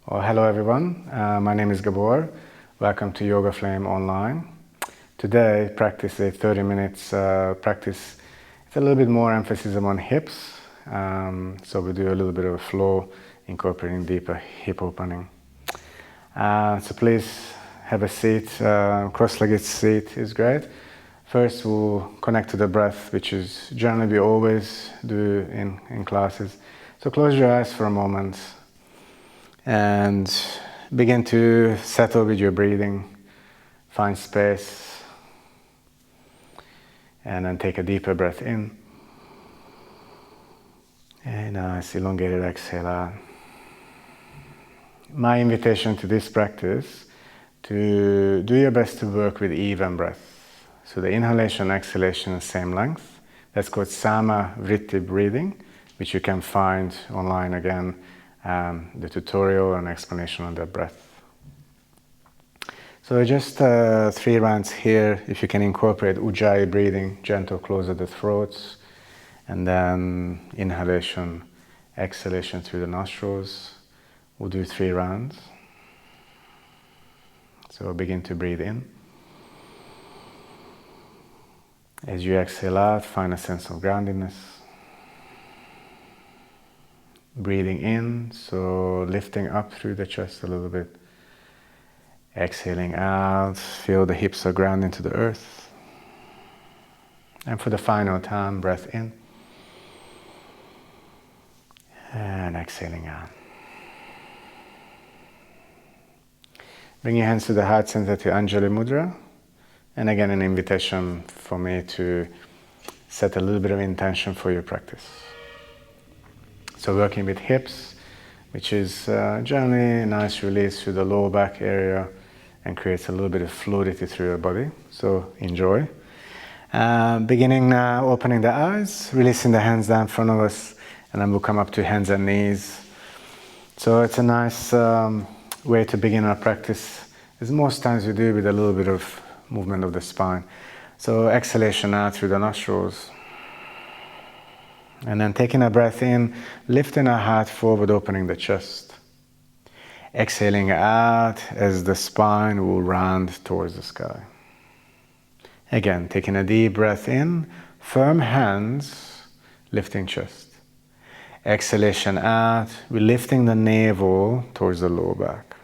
Well, hello everyone. My name is Gabor. Welcome to Yoga Flame Online. Today, practice a 30 minutes practice. It's a little bit more emphasis on hips. So we do a little bit of a flow, incorporating deeper hip opening. So please have a seat. Cross-legged seat is great. First, we'll connect to the breath, which is generally we always do in classes. So close your eyes for a moment and begin to settle with your breathing. Find space and then take a deeper breath in. And nice elongated exhale out. My invitation to this practice to do your best to work with even breath. So the inhalation, exhalation, same length. That's called Sama Vritti breathing, which you can find online again, the tutorial and explanation on the breath. So just 3 rounds here. If you can incorporate Ujjayi breathing, gentle close at the throats, and then inhalation, exhalation through the nostrils. We'll do 3 rounds. So begin to breathe in. As you exhale out, find a sense of groundedness. Breathing in, so lifting up through the chest a little bit. Exhaling out, feel the hips are grounded into the earth. And for the final time, breath in. And exhaling out. Bring your hands to the heart center to Anjali Mudra. And again, an invitation for me to set a little bit of intention for your practice. So working with hips, which is generally a nice release through the lower back area and creates a little bit of fluidity through your body. So enjoy. Beginning now, opening the eyes, releasing the hands down in front of us, and then we'll come up to hands and knees. So it's a nice way to begin our practice, as most times we do with a little bit of movement of the spine. So exhalation out through the nostrils. And then taking a breath in, lifting our heart forward, opening the chest. Exhaling out as the spine will round towards the sky. Again, taking a deep breath in, firm hands, lifting chest. Exhalation out, we're lifting the navel towards the lower back.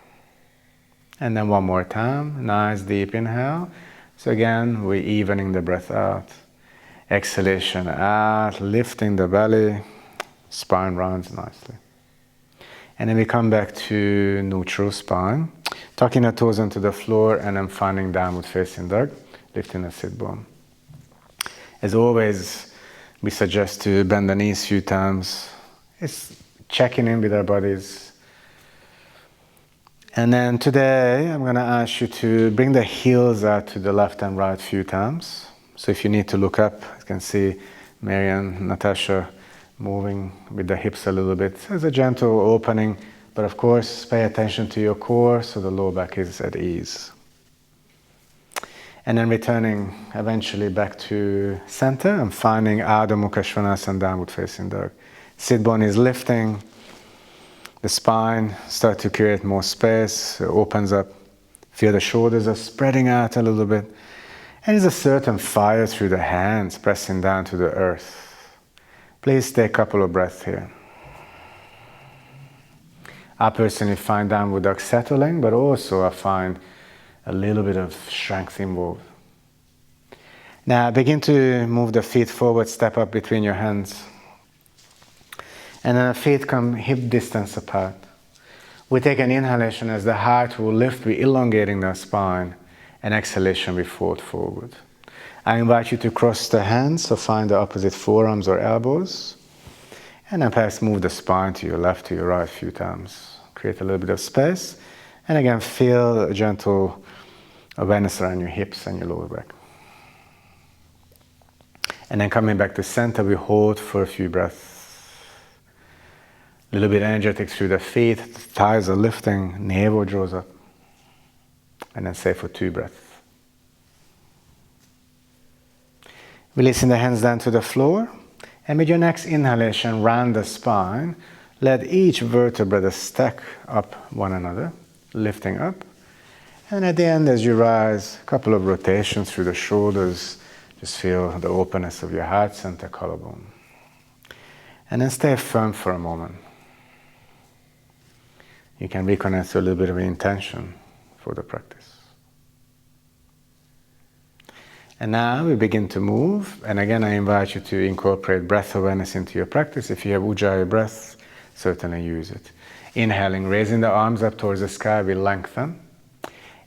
And then one more time, nice deep inhale. So again, we're evening the breath out. Exhalation out, lifting the belly, spine rounds nicely. And then we come back to neutral spine, tucking the toes into the floor and then finding downward facing dog, lifting the sit bone. As always, we suggest to bend the knees a few times. It's checking in with our bodies. And then today, I'm going to ask you to bring the heels out to the left and right a few times. So if you need to look up, you can see Marian, Natasha moving with the hips a little bit. There's a gentle opening, but of course, pay attention to your core so the lower back is at ease. And then returning eventually back to center and finding Adho Mukha Svanasana, downward facing dog. Sit bone is lifting. The spine starts to create more space, it opens up. Feel the shoulders are spreading out a little bit. And there's a certain fire through the hands, pressing down to the earth. Please take a couple of breaths here. I personally find downward dog settling, but also I find a little bit of strength involved. Now begin to move the feet forward, step up between your hands. And then the feet come hip distance apart. We take an inhalation as the heart will lift, we're elongating the spine, and exhalation we fold forward. I invite you to cross the hands, so find the opposite forearms or elbows, and then perhaps move the spine to your left, to your right a few times. Create a little bit of space, and again feel a gentle awareness around your hips and your lower back. And then coming back to center, we hold for a few breaths. A little bit energetic through the feet, the thighs are lifting, navel draws up. And then stay for 2 breaths. Releasing the hands down to the floor. And with your next inhalation, round the spine, Let each vertebra stack up one another, lifting up. And at the end, as you rise, a couple of rotations through the shoulders. Just feel the openness of your heart center, collarbone. And then stay firm for a moment. You can reconnect to a little bit of intention for the practice. And now we begin to move. And again, I invite you to incorporate breath awareness into your practice. If you have Ujjayi breath, certainly use it. Inhaling, raising the arms up towards the sky, we lengthen.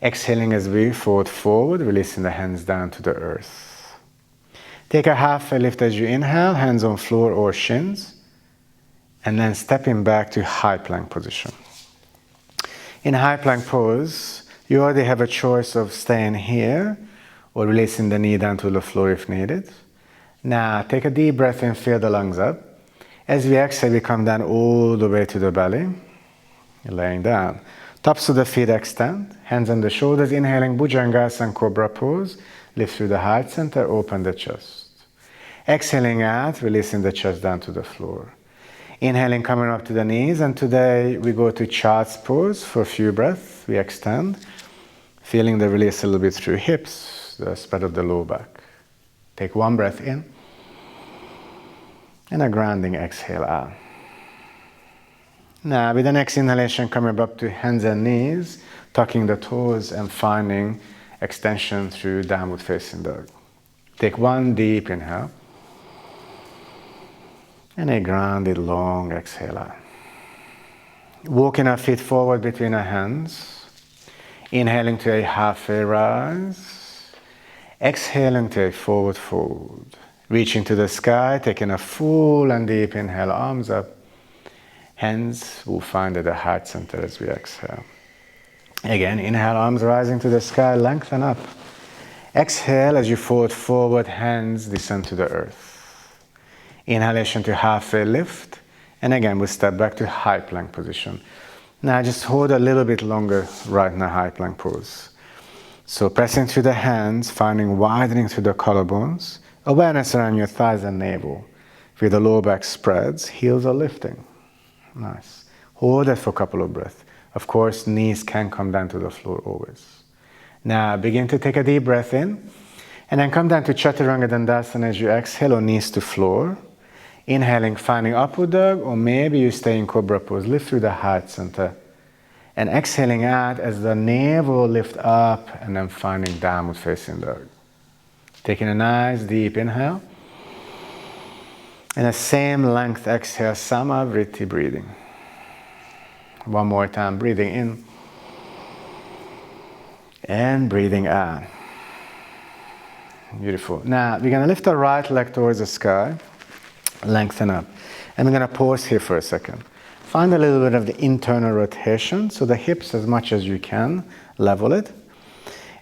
Exhaling as we forward, releasing the hands down to the earth. Take a halfway lift as you inhale, hands on floor or shins. And then stepping back to high plank position. In high plank pose, you already have a choice of staying here or releasing the knee down to the floor if needed. Now, take a deep breath in, fill the lungs up. As we exhale, we come down all the way to the belly. You're laying down. Tops of the feet extend, hands on the shoulders, inhaling Bhujangasana Cobra pose. Lift through the heart center, open the chest. Exhaling out, releasing the chest down to the floor. Inhaling, coming up to the knees, and today we go to Child's pose for a few breaths. We extend, feeling the release a little bit through hips, the spread of the low back. Take one breath in, and a grounding exhale out. Now, with the next inhalation, coming up to hands and knees, tucking the toes and finding extension through downward facing dog. Take one deep inhale, and a grounded long exhale out. Walking our feet forward between our hands, inhaling to a halfway rise, exhaling to a forward fold. Reaching to the sky, taking a full and deep inhale, arms up. Hands will find at the heart center as we exhale. Again, inhale, arms rising to the sky, lengthen up. Exhale as you forward, hands descend to the earth. Inhalation to halfway lift. And again, we step back to high plank position. Now just hold a little bit longer right in a high plank pose. So pressing through the hands, finding widening through the collarbones. Awareness around your thighs and navel. Feel the lower back spreads, heels are lifting. Nice. Hold that for a couple of breaths. Of course, knees can come down to the floor always. Now begin to take a deep breath in. And then come down to Chaturanga Dandasana as you exhale, or knees to floor. Inhaling, finding upward dog, or maybe you stay in Cobra pose. Lift through the heart center. And exhaling out as the navel lift up, and then finding downward facing dog. Taking a nice deep inhale. And the same length exhale, Samavriti breathing. One more time, breathing in. And breathing out. Beautiful. Now, we're going to lift our right leg towards the sky. Lengthen up. And we're going to pause here for a second. Find a little bit of the internal rotation, so the hips as much as you can, level it.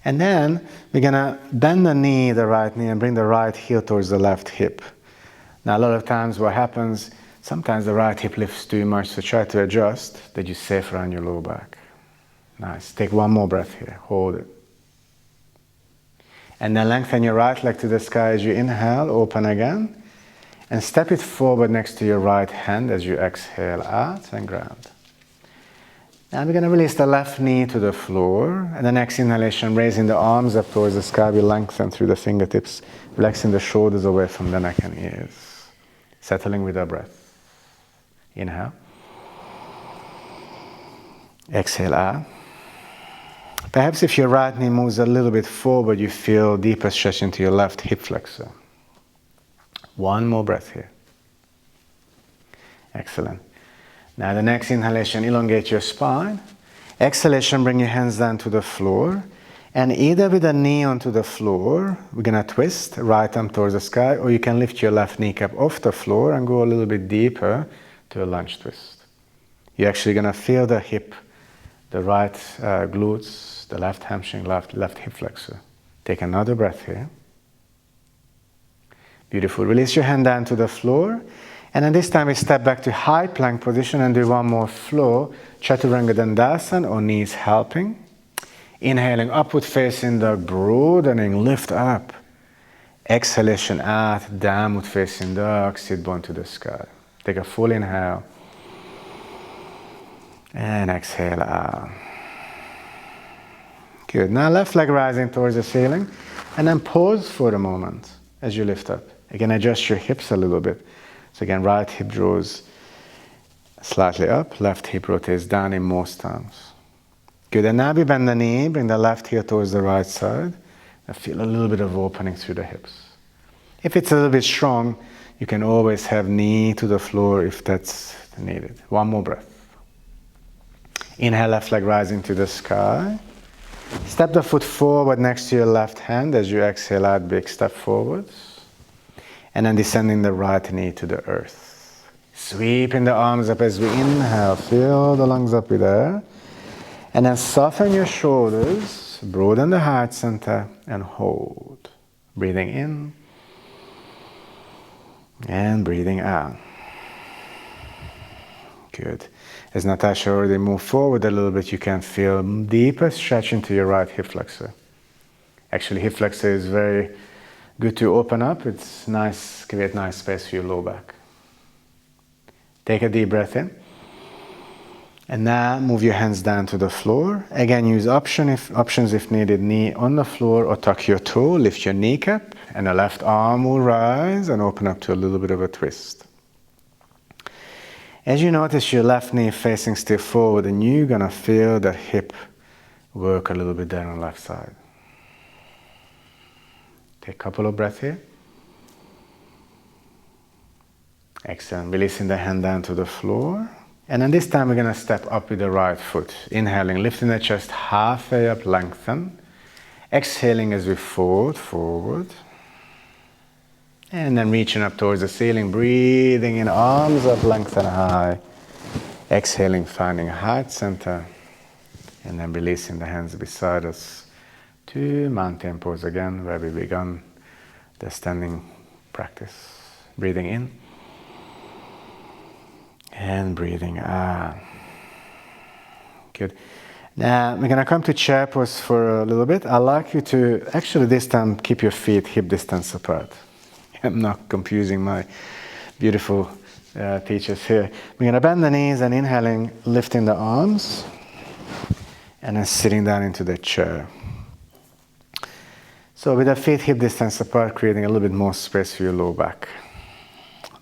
And then we're going to bend the knee, the right knee, and bring the right heel towards the left hip. Now, a lot of times what happens, sometimes the right hip lifts too much, so try to adjust that you're safe around your lower back. Nice. Take one more breath here. Hold it. And then lengthen your right leg to the sky as you inhale, open again. And step it forward next to your right hand as you exhale out and ground. Now we're going to release the left knee to the floor. And the next inhalation, raising the arms up towards the sky, we lengthen through the fingertips, relaxing the shoulders away from the neck and ears. Settling with our breath. Inhale. Exhale out. Perhaps if your right knee moves a little bit forward, you feel deeper stretch into your left hip flexor. One more breath here. Excellent. Now the next inhalation, elongate your spine. Exhalation, bring your hands down to the floor. And either with a knee onto the floor, we're going to twist, right arm towards the sky, or you can lift your left kneecap off the floor and go a little bit deeper to a lunge twist. You're actually going to feel the hip, the right glutes, the left hamstring, left hip flexor. Take another breath here. Beautiful. Release your hand down to the floor. And then this time we step back to high plank position and do one more flow. Chaturanga Dandasana, or knees helping. Inhaling, upward facing dog, broadening, lift up. Exhalation out, downward facing dog, sit bone to the sky. Take a full inhale. And exhale out. Good. Now left leg rising towards the ceiling. And then pause for a moment as you lift up. Again, adjust your hips a little bit. So again, right hip draws slightly up, left hip rotates down in most times. Good. And now we bend the knee, bring the left heel towards the right side. And feel a little bit of opening through the hips. If it's a little bit strong, you can always have knee to the floor if that's needed. One more breath. Inhale, left leg rising to the sky. Step the foot forward next to your left hand as you exhale out, big step forwards. And then descending the right knee to the earth. Sweeping the arms up as we inhale. Fill the lungs up with air. And then soften your shoulders, broaden the heart center, and hold. Breathing in. And breathing out. Good. As Natasha already moved forward a little bit, you can feel deeper stretch into your right hip flexor. Actually, hip flexor is very good to open up. It's nice, create nice space for your low back. Take a deep breath in. And now move your hands down to the floor. Again, use options if needed. Knee on the floor or tuck your toe, lift your kneecap, and the left arm will rise and open up to a little bit of a twist. As you notice your left knee facing still forward, and you're gonna feel the hip work a little bit there on the left side. Take a couple of breaths here. Excellent. Releasing the hand down to the floor. And then this time we're going to step up with the right foot. Inhaling, lifting the chest halfway up, lengthen. Exhaling as we fold forward. And then reaching up towards the ceiling, breathing in, arms up, lengthen high. Exhaling, finding heart center. And then releasing the hands beside us to mountain pose again, where we began the standing practice. Breathing in. And breathing out. Good. Now we're going to come to chair pose for a little bit. I'd like you to actually this time keep your feet hip distance apart. I'm not confusing my beautiful teachers here. We're going to bend the knees and inhaling, lifting the arms, and then sitting down into the chair. So with the feet hip distance apart, creating a little bit more space for your low back.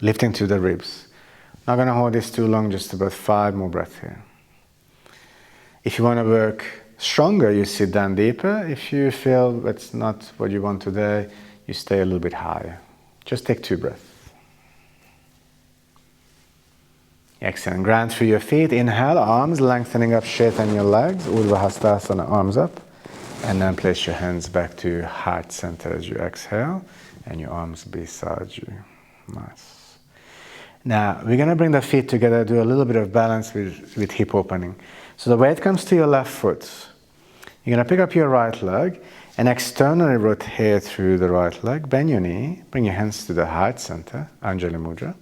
Lifting to the ribs. Not going to hold this too long, just about 5 more breaths here. If you want to work stronger, you sit down deeper. If you feel that's not what you want today, you stay a little bit higher. Just take 2 breaths. Excellent. Ground through your feet. Inhale, arms lengthening up, straighten your legs. Urdhva Hastasana, arms up. And then place your hands back to heart center as you exhale. And your arms beside you. Nice. Now, we're going to bring the feet together, do a little bit of balance with hip opening. So the weight comes to your left foot. You're going to pick up your right leg and externally rotate through the right leg. Bend your knee, bring your hands to the heart center, Anjali Mudra.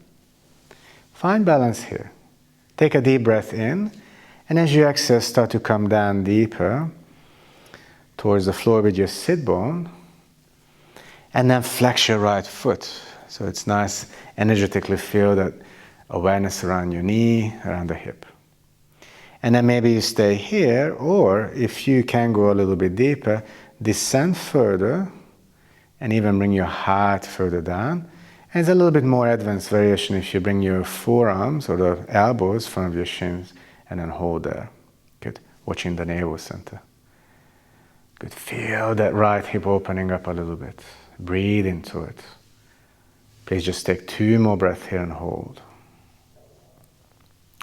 Find balance here. Take a deep breath in, and as you exhale, start to come down deeper towards the floor with your sit bone, and then flex your right foot. So it's nice, energetically feel that awareness around your knee, around the hip. And then maybe you stay here, or if you can go a little bit deeper, descend further, and even bring your heart further down. And it's a little bit more advanced variation if you bring your forearms or the elbows in front of your shins, and then hold there. Good. Watching the navel center. Good. Feel that right hip opening up a little bit. Breathe into it. Please just take 2 more breaths here and hold.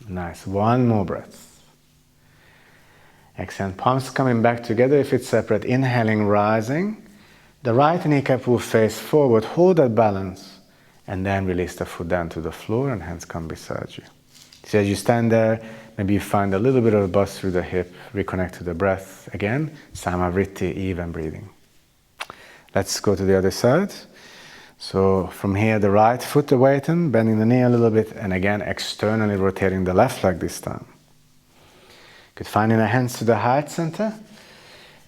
Nice. 1 more breath. Excellent. Palms coming back together if it's separate. Inhaling, rising. The right kneecap will face forward. Hold that balance. And then release the foot down to the floor and hands come beside you. So as you stand there, maybe you find a little bit of a buzz through the hip. Reconnect to the breath. Again, Samavritti, even breathing. Let's go to the other side. So from here, the right foot to weighten, bending the knee a little bit, and again, externally rotating the left leg this time. Good, finding the hands to the heart center,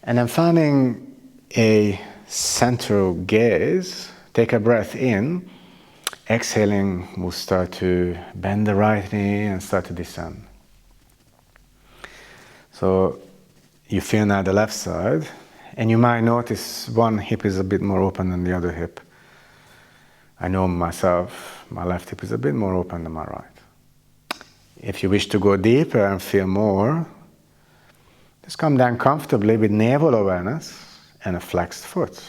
and then finding a central gaze. Take a breath in. Exhaling, we'll start to bend the right knee and start to descend. So you feel now the left side, and you might notice one hip is a bit more open than the other hip. I know myself, my left hip is a bit more open than my right. If you wish to go deeper and feel more, just come down comfortably with navel awareness and a flexed foot.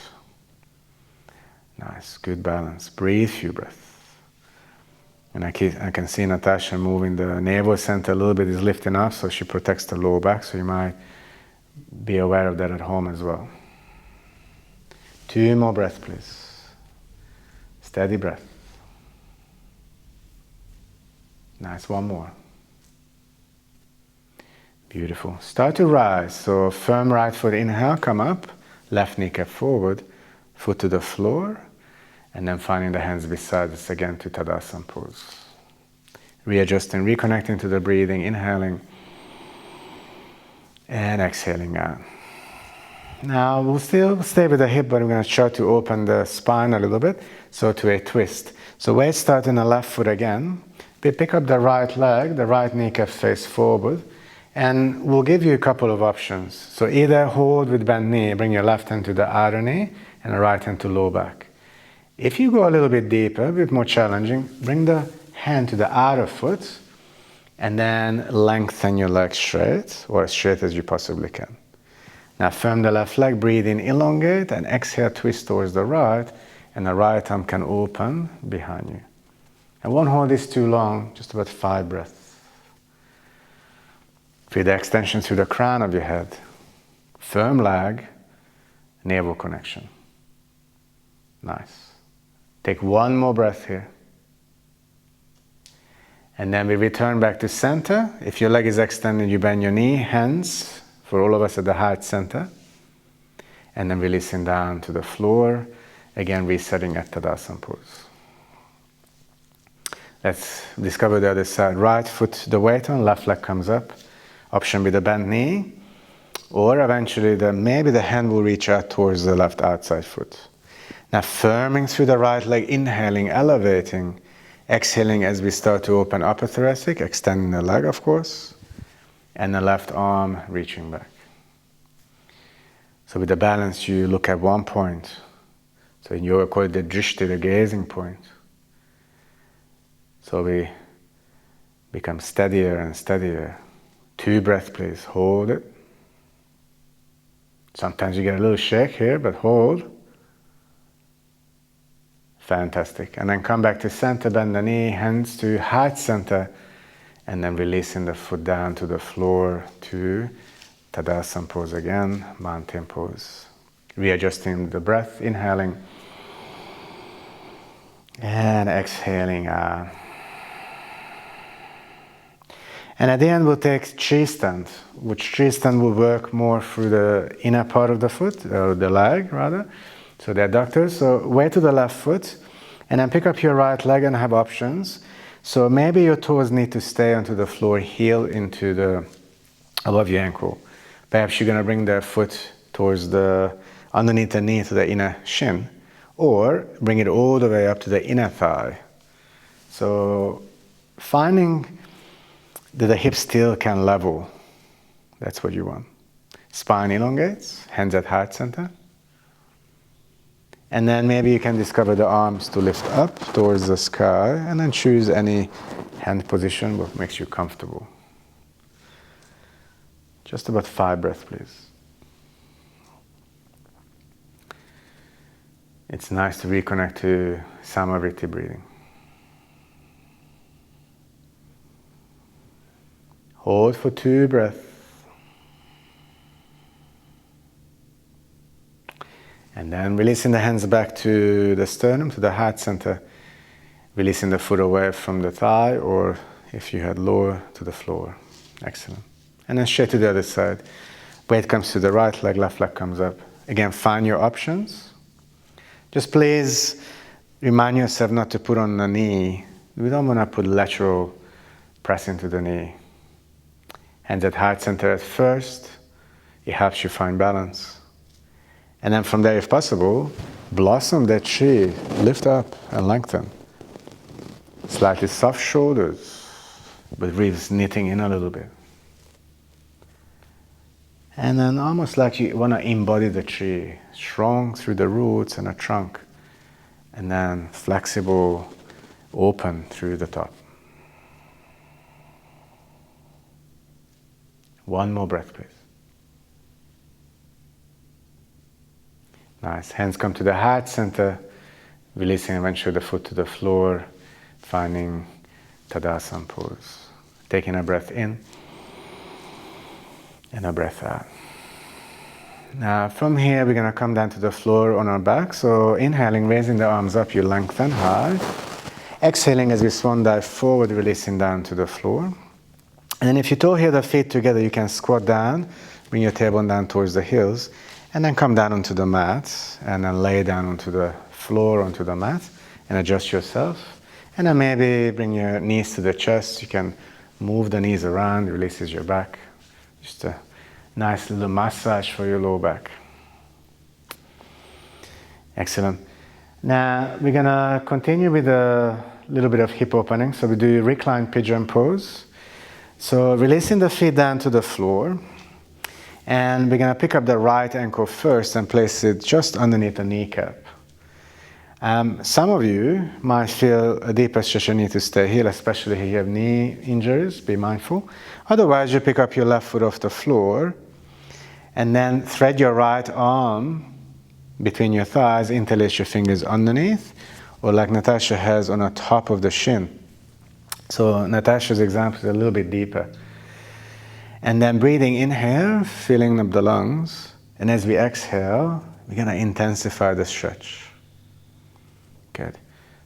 Nice, good balance. Breathe, few breaths. And I can see Natasha moving the navel center a little bit, is lifting up, so she protects the lower back, so you might be aware of that at home as well. 2 more breaths, please. Steady breath. Nice, 1 more. Beautiful. Start to rise. So firm right foot, inhale, come up, left kneecap forward, foot to the floor, and then finding the hands beside us again to Tadasana pose. Readjusting, reconnecting to the breathing, inhaling and exhaling out. Now we'll still stay with the hip, but we're going to try to open the spine a little bit, so to a twist. So weight start in the left foot again. We pick up the right leg, the right kneecap face forward, and we'll give you a couple of options. So either hold with bent knee, bring your left hand to the outer knee, and the right hand to low back. If you go a little bit deeper, a bit more challenging, bring the hand to the outer foot, and then lengthen your leg straight, or as straight as you possibly can. Now firm the left leg, breathe in, elongate, and exhale, twist towards the right, and the right arm can open behind you. And won't hold this too long, just about 5 breaths. Feel the extension through the crown of your head. Firm leg, navel connection. Nice. Take 1 more breath here. And then we return back to center. If your leg is extended, you bend your knee, hands, for all of us at the heart center. And then releasing down to the floor. Again, resetting at Tadasana pose. Let's discover the other side. Right foot, the weight on, left leg comes up. Option with the bent knee. Or eventually, maybe the hand will reach out towards the left outside foot. Now firming through the right leg, inhaling, elevating. Exhaling as we start to open upper thoracic, extending the leg, of course. And the left arm reaching back. So with the balance, you look at one point. So in yoga, call it the drishti, the gazing point. So we become steadier and steadier. 2 breaths, please. Hold it. Sometimes you get a little shake here, but hold. Fantastic. And then come back to center, bend the knee, hands to heart center, and then releasing the foot down to the floor to Tadasana pose again, mountain pose. Readjusting the breath, inhaling and exhaling out. And at the end, we'll take tree stand, which tree stand will work more through the inner part of the foot, or the leg rather. So the adductors. So weight to the left foot, and then pick up your right leg and have options. So maybe your toes need to stay onto the floor, heel into the above your ankle. Perhaps you're going to bring the foot towards the underneath the knee to the inner shin, or bring it all the way up to the inner thigh. So finding that the hip still can level. That's what you want. Spine elongates, hands at heart center. And then maybe you can discover the arms to lift up towards the sky, and then choose any hand position what makes you comfortable. Just about 5 breaths, please. It's nice to reconnect to Samavriti breathing. Hold for 2 breaths. And then releasing the hands back to the sternum, to the heart center. Releasing the foot away from the thigh, or if you had lower, to the floor. Excellent. And then straight to the other side. Weight comes to the right leg, left leg comes up. Again, find your options. Just please remind yourself not to put on the knee. We don't want to put lateral press into the knee. Hands at heart center at first. It helps you find balance. And then from there, if possible, blossom that tree. Lift up and lengthen. Slightly soft shoulders, but ribs knitting in a little bit. And then almost like you want to embody the tree, strong through the roots and the trunk, and then flexible, open through the top. One more breath, please. Nice. Hands come to the heart center, releasing eventually the foot to the floor, finding Tadasana pose. Taking a breath in and a breath out. Now from here we're going to come down to the floor on our back. So inhaling, raising the arms up, you lengthen high. Exhaling as we swan dive forward, releasing down to the floor. And then if you toe heel the feet together, you can squat down, bring your tailbone down towards the heels, and then come down onto the mat, and then lay down onto the floor, onto the mat, and adjust yourself. And then maybe bring your knees to the chest. You can move the knees around, releases your back. Just a nice little massage for your low back. Excellent. Now we're gonna continue with a little bit of hip opening. So we do recline pigeon pose. So releasing the feet down to the floor. And we're gonna pick up the right ankle first and place it just underneath the kneecap. Some of you might feel a deeper stretch and need to stay here, especially if you have knee injuries, be mindful. Otherwise, you pick up your left foot off the floor and then thread your right arm between your thighs, interlace your fingers underneath, or like Natasha has on the top of the shin. So Natasha's example is a little bit deeper. And then breathing, inhale, filling up the lungs. And as we exhale, we're gonna intensify the stretch. Good.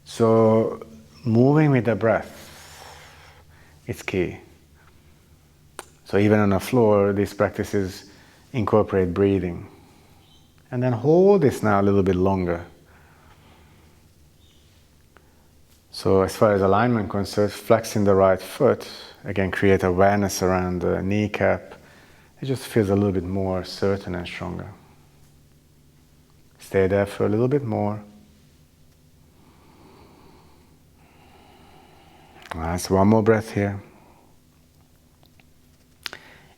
So moving with the breath is key. So even on the floor, these practices incorporate breathing. And then hold this now a little bit longer. So as far as alignment concerns, flexing the right foot, again, create awareness around the kneecap. It just feels a little bit more certain and stronger. Stay there for a little bit more. Nice, one more breath here.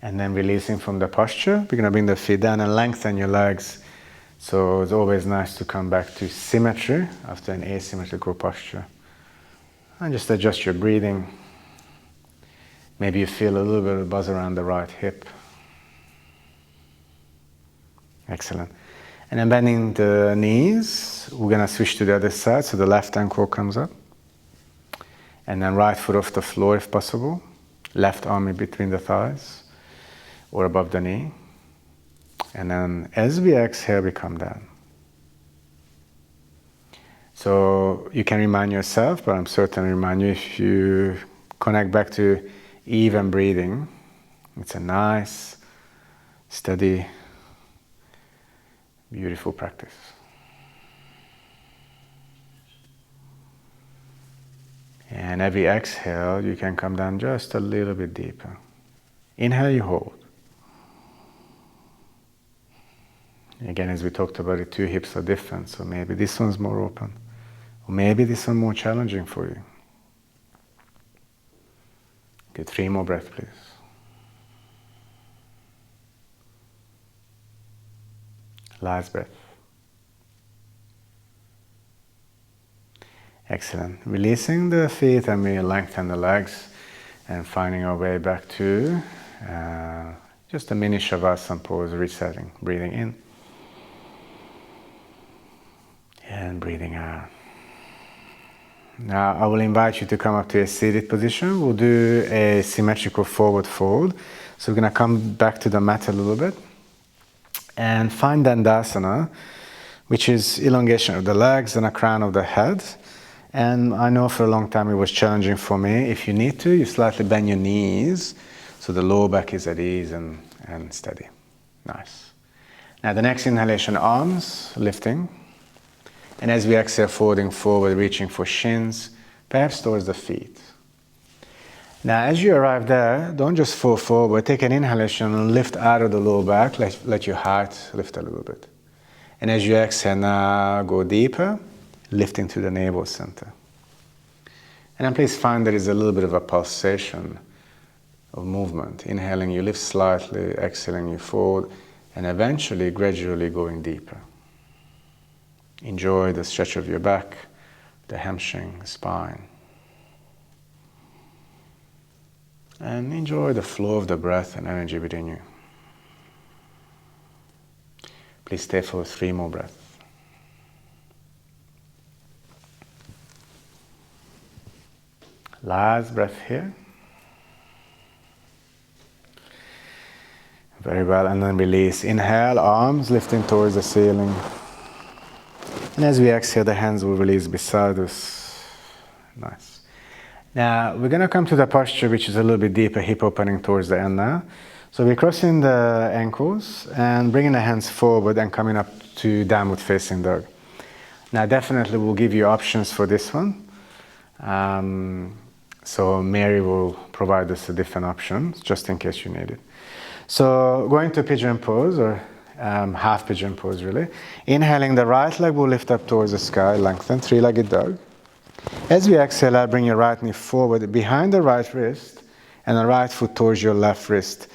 And then releasing from the posture, we're going to bring the feet down and lengthen your legs. So it's always nice to come back to symmetry after an asymmetrical posture. And just adjust your breathing. Maybe you feel a little bit of buzz around the right hip. Excellent. And then bending the knees, we're going to switch to the other side, so the left ankle comes up. And then right foot off the floor if possible. Left arm in between the thighs or above the knee. And then as we exhale, we come down. So you can remind yourself, but I'm certain remind you, if you connect back to even breathing, it's a nice, steady, beautiful practice. And every exhale, you can come down just a little bit deeper. Inhale, you hold. Again, as we talked about it, two hips are different, so maybe this one's more open. Or maybe this one's more challenging for you. Good, 3 more breaths, please. Last breath. Excellent. Releasing the feet, and we lengthen the legs and finding our way back to just a mini Shavasana pose, resetting. Breathing in and breathing out. Now I will invite you to come up to a seated position. We'll do a symmetrical forward fold. So we're going to come back to the mat a little bit and find Dandasana, which is elongation of the legs and a crown of the head. And I know for a long time it was challenging for me. If you need to, you slightly bend your knees so the lower back is at ease and steady. Nice. Now the next inhalation, arms lifting. And as we exhale, folding forward, reaching for shins, perhaps towards the feet. Now as you arrive there, don't just fall forward, take an inhalation and lift out of the lower back, let your heart lift a little bit. And as you exhale now, go deeper, lifting to the navel center. And then please find there is a little bit of a pulsation of movement. Inhaling, you lift slightly, exhaling, you fold, and eventually, gradually going deeper. Enjoy the stretch of your back, the hamstring, the spine. And enjoy the flow of the breath and energy within you. Please stay for 3 more breaths. Last breath here. Very well, and then release. Inhale, arms lifting towards the ceiling. And as we exhale, the hands will release beside us. Nice. Now, we're going to come to the posture which is a little bit deeper, hip opening towards the end now. So we're crossing the ankles and bringing the hands forward and coming up to downward facing dog. Now, definitely we'll give you options for this one. So Mary will provide us a different options just in case you need it. So going to pigeon pose or half pigeon pose really. Inhaling, the right leg will lift up towards the sky, lengthen, 3-legged dog. As we exhale out, bring your right knee forward behind the right wrist and the right foot towards your left wrist.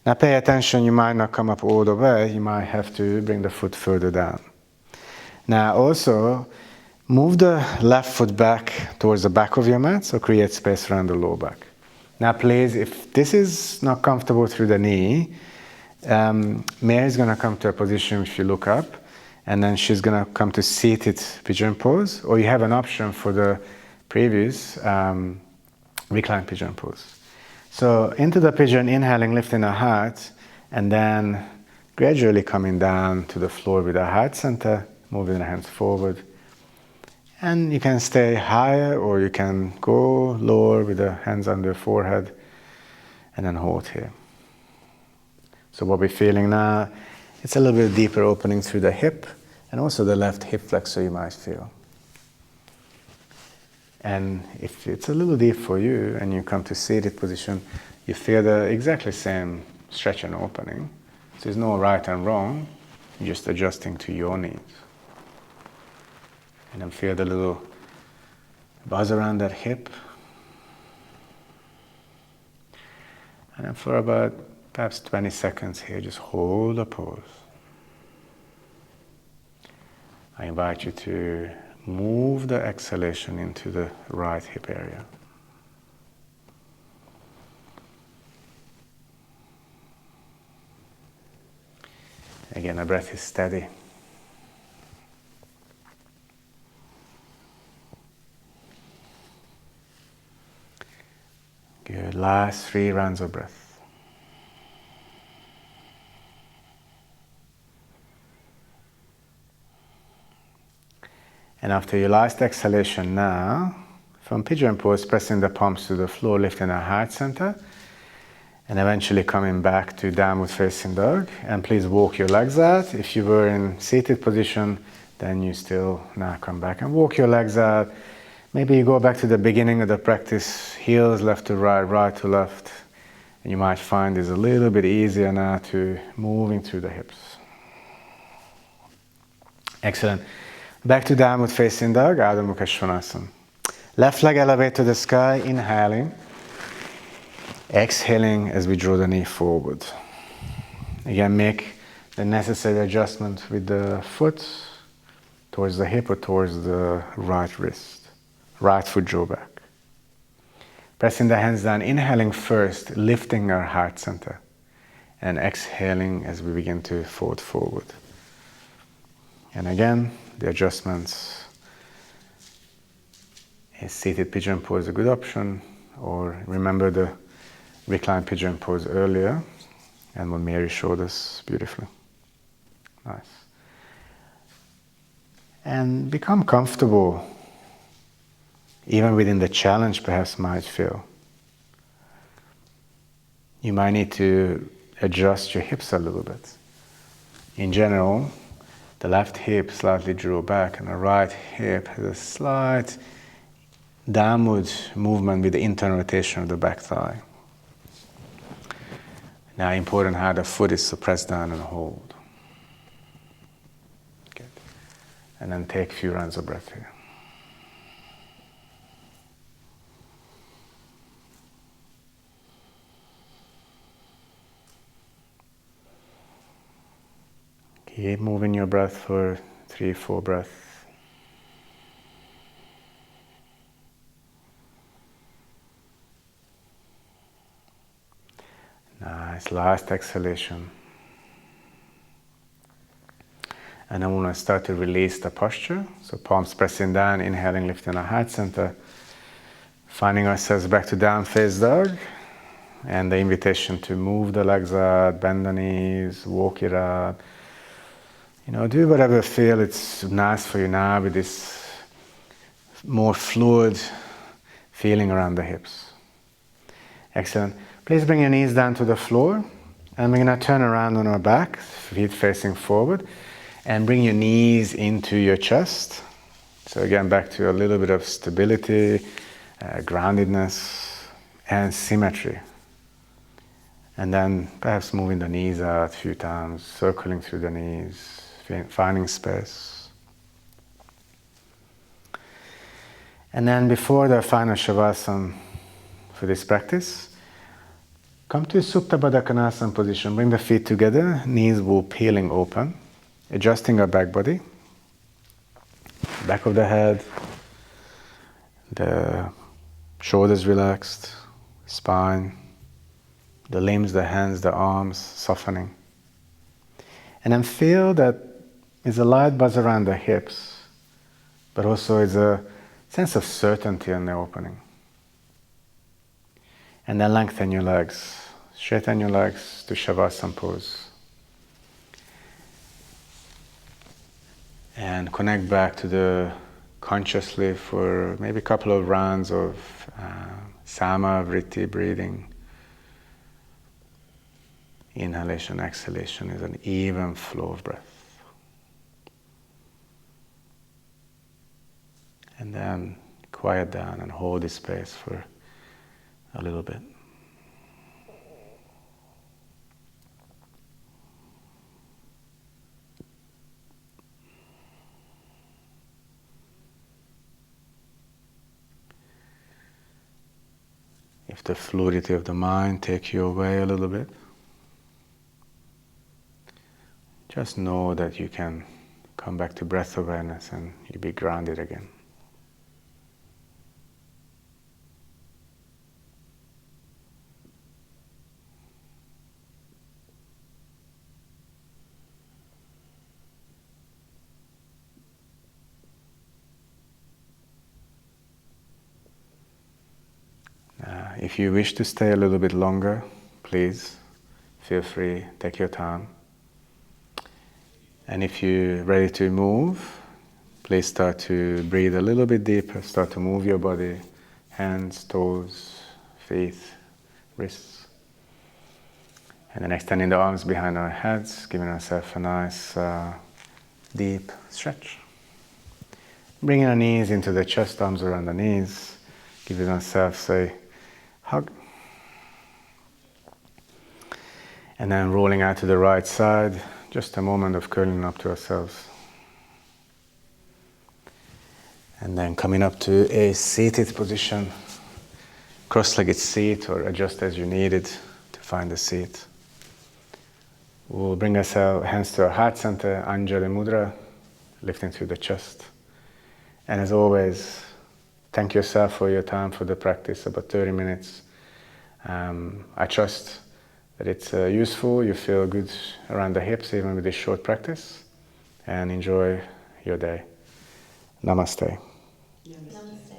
Now pay attention, you might not come up all the way, you might have to bring the foot further down. Now also, move the left foot back towards the back of your mat, so create space around the lower back. Now please, if this is not comfortable through the knee, Mary's going to come to a position if you look up, and then she's going to come to seated pigeon pose, or you have an option for the previous reclined pigeon pose. So into the pigeon, inhaling, lifting the heart, and then gradually coming down to the floor with the heart center, moving the hands forward. And you can stay higher or you can go lower with the hands under the forehead and then hold here. So what we're feeling now, it's a little bit deeper opening through the hip and also the left hip flexor you might feel. And if it's a little deep for you and you come to seated position, you feel the exactly same stretch and opening. So there's no right and wrong, you're just adjusting to your needs. And then feel the little buzz around that hip. And then for about perhaps 20 seconds here, just hold the pose. I invite you to move the exhalation into the right hip area. Again, the breath is steady. Good. Last 3 rounds of breath. And after your last exhalation now, from pigeon pose, pressing the palms to the floor, lifting the heart center, and eventually coming back to downward facing dog. And please walk your legs out. If you were in seated position, then you still now come back and walk your legs out. Maybe you go back to the beginning of the practice, heels left to right, right to left. And you might find it's a little bit easier now to moving through the hips. Excellent. Back to downward facing dog, Adho Mukha Svanasana. Left leg elevate to the sky, inhaling. Exhaling as we draw the knee forward. Again, make the necessary adjustment with the foot towards the hip or towards the right wrist. Right foot draw back. Pressing the hands down, inhaling first, lifting our heart center. And exhaling as we begin to fold forward. And again, the adjustments. A seated pigeon pose is a good option, or remember the reclined pigeon pose earlier, and what Mary showed us beautifully. Nice. And become comfortable, even within the challenge perhaps might feel. You might need to adjust your hips a little bit. In general, the left hip slightly drew back and the right hip has a slight downward movement with the internal rotation of the back thigh. Now important how the foot is pressed down and hold. Good. And then take a few rounds of breath here. Keep moving your breath for 3-4 breaths. Nice, last exhalation. And then we're going to start to release the posture. So palms pressing down, inhaling, lifting our heart center. Finding ourselves back to down face dog. And the invitation to move the legs out, bend the knees, walk it out. Do whatever you feel it's nice for you now with this more fluid feeling around the hips. Excellent. Please bring your knees down to the floor. And we're going to turn around on our back, feet facing forward. And bring your knees into your chest. So again, back to a little bit of stability, groundedness, and symmetry. And then perhaps moving the knees out a few times, circling through the knees, finding space. And then before the final Shavasana for this practice, come to Supta Baddha Konasana position. Bring the feet together, knees will peeling open. Adjusting our back body, back of the head, the shoulders relaxed, spine, the limbs, the hands, the arms softening. And then feel that there's a light buzz around the hips, but also it's a sense of certainty in the opening. And then lengthen your legs, straighten your legs to Shavasana pose. And connect back to the consciously for maybe a couple of rounds of Sama Vritti breathing. Inhalation, exhalation is an even flow of breath. And then quiet down and hold this space for a little bit. If the fluidity of the mind takes you away a little bit, just know that you can come back to breath awareness and you'll be grounded again. If you wish to stay a little bit longer, please feel free, take your time. And if you're ready to move, please start to breathe a little bit deeper, start to move your body, hands, toes, feet, wrists. And then extending the arms behind our heads, giving ourselves a nice deep stretch. Bringing our knees into the chest, arms around the knees, giving ourselves a hug. And then rolling out to the right side, just a moment of curling up to ourselves. And then coming up to a seated position, cross-legged seat, or adjust as you need it to find the seat. We'll bring our hands to our heart center, Anjali Mudra, lifting through the chest. And as always, thank yourself for your time for the practice, about 30 minutes. I trust that it's useful, you feel good around the hips even with this short practice, and enjoy your day. Namaste. Namaste.